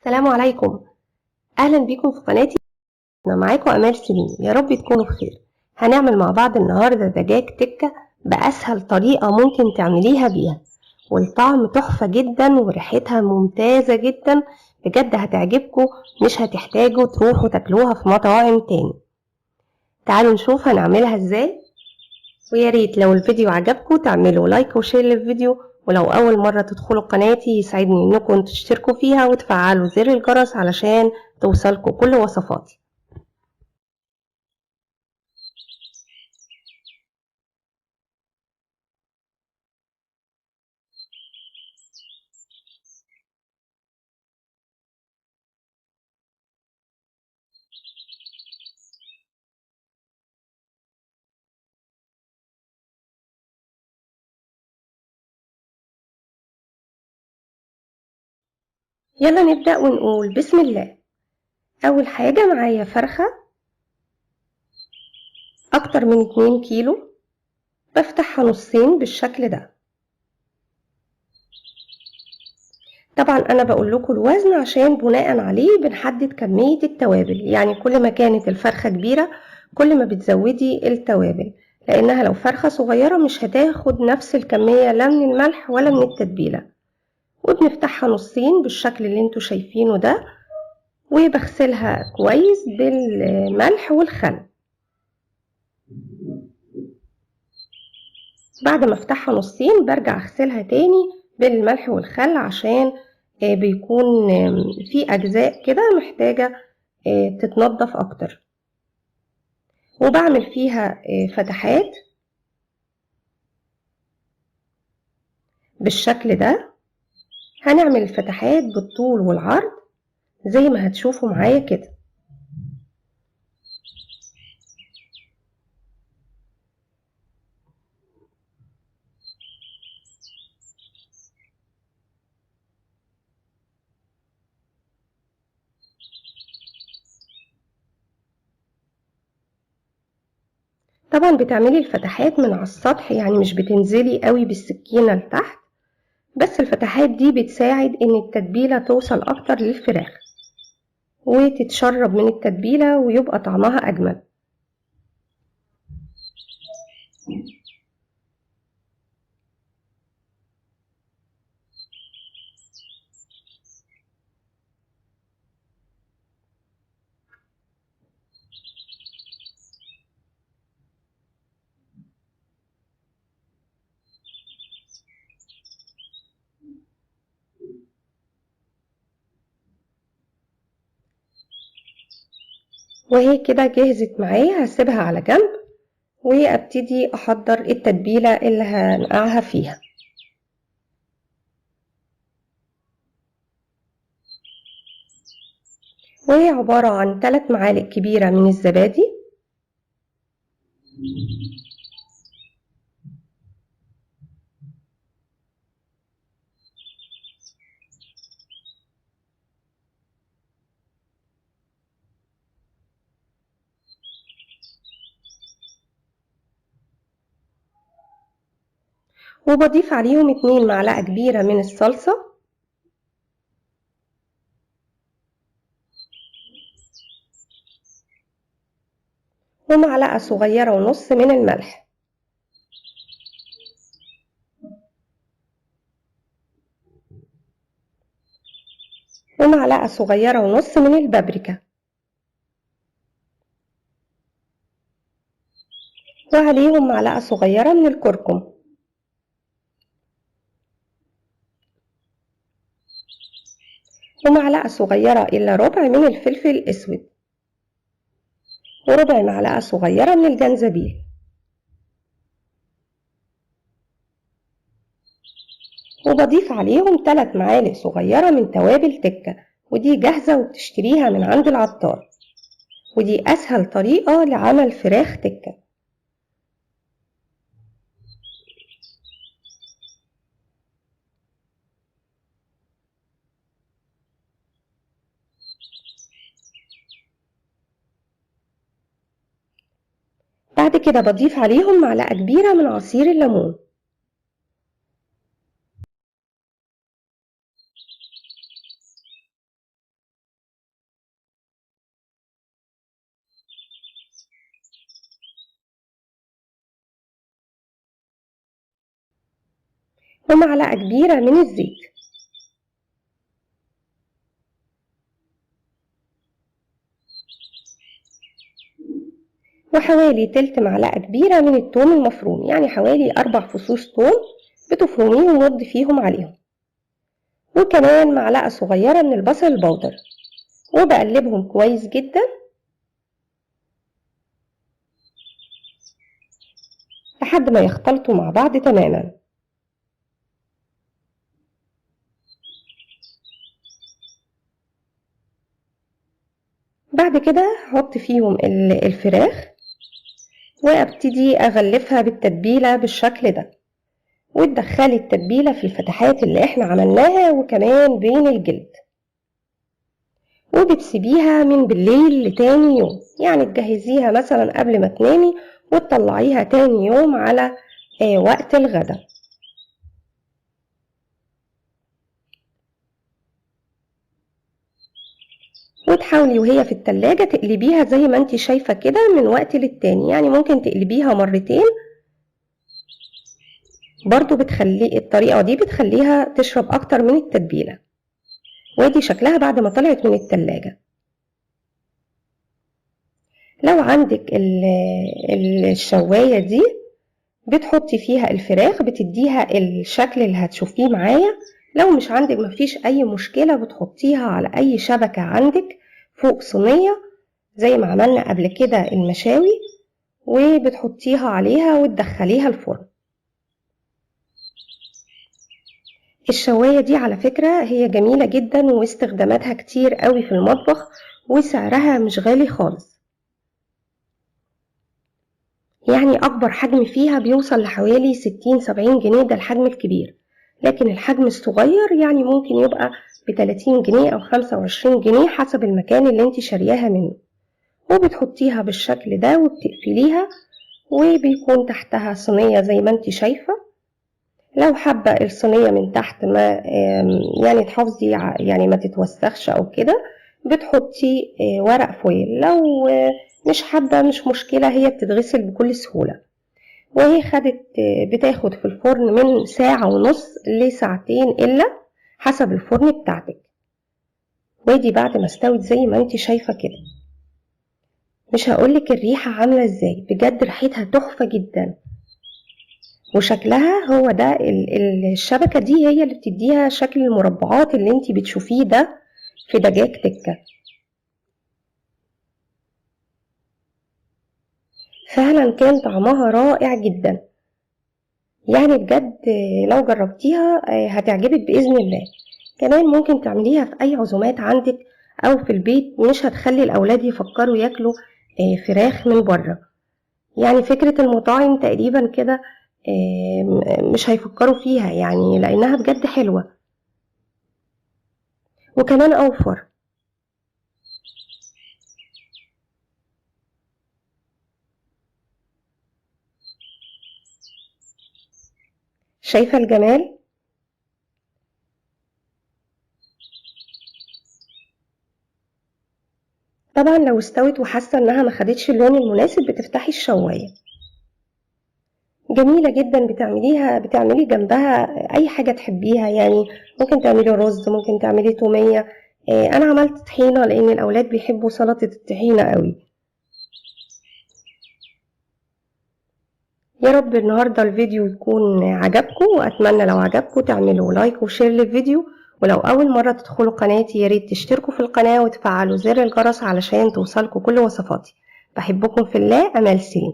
السلام عليكم. أهلا بيكم في قناتي. أنا معاكم أمال سليم، يا رب تكونوا بخير. هنعمل مع بعض النهاردة دجاج تكة بأسهل طريقة ممكن تعمليها بيها، والطعم تحفة جدا وريحتها ممتازة جدا، بجد هتعجبكم، مش هتحتاجوا تروحوا تاكلوها في مطاعم تاني. تعالوا نشوف هنعملها ازاي، ويا ريت لو الفيديو عجبكم تعملوا لايك وشير للفيديو، ولو أول مرة تدخلوا قناتي يسعدني إنكم تشتركوا فيها وتفعلوا زر الجرس علشان توصلكوا كل وصفاتي. يلا نبدأ ونقول بسم الله. أول حاجة معايا فرخة أكتر من 2 كيلو، بفتحها نصين بالشكل ده. طبعا أنا بقول لكم الوزن عشان بناء عليه بنحدد كمية التوابل، يعني كل ما كانت الفرخة كبيرة كل ما بتزودي التوابل، لأنها لو فرخة صغيرة مش هتاخد نفس الكمية لا من الملح ولا من التتبيلة. وبنفتحها نصين بالشكل اللي انتوا شايفينه ده، وبغسلها كويس بالملح والخل. بعد ما افتحها نصين برجع اغسلها تاني بالملح والخل، عشان بيكون في اجزاء كده محتاجة تتنضف اكتر. وبعمل فيها فتحات بالشكل ده. هنعمل الفتحات بالطول والعرض زي ما هتشوفوا معايا كده. طبعا بتعملي الفتحات من على السطح، يعني مش بتنزلي قوي بالسكينة لتحت، بس الفتحات دي بتساعد ان التتبيلة توصل اكتر للفراخ وتتشرب من التتبيلة ويبقى طعمها اجمل. وهي كده جهزت معايا، هسيبها على جنب وابتدي احضر التتبيلة اللي هنقعها فيها. وهي عبارة عن 3 معالق كبيرة من الزبادي، وبضيف عليهم 2 معلقة كبيرة من الصلصة، ومعلقة صغيرة ونص من الملح، ومعلقة صغيرة ونص من البابريكا، وعليهم معلقة صغيرة من الكركم، ومعلقة صغيرة إلا ربع من الفلفل الأسود، وربع معلقة صغيرة من الجنزبيل. وبضيف عليهم 3 معالق صغيرة من توابل تكة، ودي جاهزة وبتشتريها من عند العطار، ودي أسهل طريقة لعمل فراخ تكة. بعد كده بضيف عليهم معلقة كبيرة من عصير الليمون، ومعلقة كبيرة من الزيت، وحوالي تلت معلقة كبيرة من التوم المفروم، يعني حوالي 4 فصوص توم بتفرميهم وتضيفيهم عليهم، وكمان معلقة صغيرة من البصل البودر، وبقلبهم كويس جدا لحد ما يختلطوا مع بعض تماما. بعد كده هحط فيهم الفراخ وابتدي اغلفها بالتتبيلة بالشكل ده، وتدخلي التتبيلة في الفتحات اللي احنا عملناها وكمان بين الجلد، وبتسيبيها من بالليل لتاني يوم، يعني تجهزيها مثلا قبل ما تنامي وتطلعيها تاني يوم على وقت الغدا. وتحاولي وهي في التلاجة تقلبيها زي ما انت شايفة كده من وقت للتاني، يعني ممكن تقلبيها مرتين، برضو بتخلي الطريقة دي بتخليها تشرب اكتر من التتبيلة. وادي شكلها بعد ما طلعت من التلاجة. لو عندك الشواية دي بتحطي فيها الفراخ، بتديها الشكل اللي هتشوفيه معايا. لو مش عندك مفيش اي مشكلة، بتحطيها على اي شبكة عندك فوق صينية زي ما عملنا قبل كده المشاوي، وبتحطيها عليها وتدخليها الفرن. الشواية دي على فكرة هي جميلة جدا واستخداماتها كتير قوي في المطبخ، وسعرها مش غالي خالص، يعني أكبر حجم فيها بيوصل لحوالي 60-70 جنيه، ده الحجم الكبير. لكن الحجم الصغير يعني ممكن يبقى ب30 جنيه أو 25 جنيه حسب المكان اللي انت شارياها منه. وبتحطيها بالشكل ده وبتقفليها، وبيكون تحتها صينية زي ما انت شايفة. لو حابة الصينية من تحت ما يعني تحافظي يعني ما تتوسخش أو كده، بتحطي ورق فويل. لو مش حابة مش مشكلة، هي بتتغسل بكل سهولة. وهي بتاخد في الفرن من ساعة ونص لساعتين إلا حسب الفرن بتاعتك. ودي بعد ما استوت زي ما انت شايفة كده. مش هقولك الريحة عاملة ازاي، بجد ريحتها تحفة جدا، وشكلها هو ده الشبكة دي هي اللي بتديها شكل المربعات اللي انت بتشوفيه ده في دجاج تكة. فعلا كان طعمها رائع جدا، يعني بجد لو جربتيها هتعجبك بإذن الله. كمان ممكن تعمليها في أي عزومات عندك أو في البيت، مش هتخلي الأولاد يفكروا ياكلوا فراخ من بره. يعني فكرة المطاعم تقريبا كده مش هيفكروا فيها، يعني لأنها بجد حلوة وكمان أوفر. شايفة الجمال؟ طبعا لو استوت وحاسة انها ما خدتش اللون المناسب بتفتحي الشواية. جميلة جدا، بتعملي جنبها اي حاجة تحبيها، يعني ممكن تعملي رز، ممكن تعملي تومية. انا عملت طحينة لان الاولاد بيحبوا سلطة الطحينة قوي. يا رب النهاردة الفيديو يكون عجبكم، واتمنى لو عجبكم تعملوا لايك وشير للفيديو. ولو اول مرة تدخلوا قناتي ياريت تشتركوا في القناة وتفعلوا زر الجرس علشان توصلكوا كل وصفاتي. بحبكم في الله، امال سليم.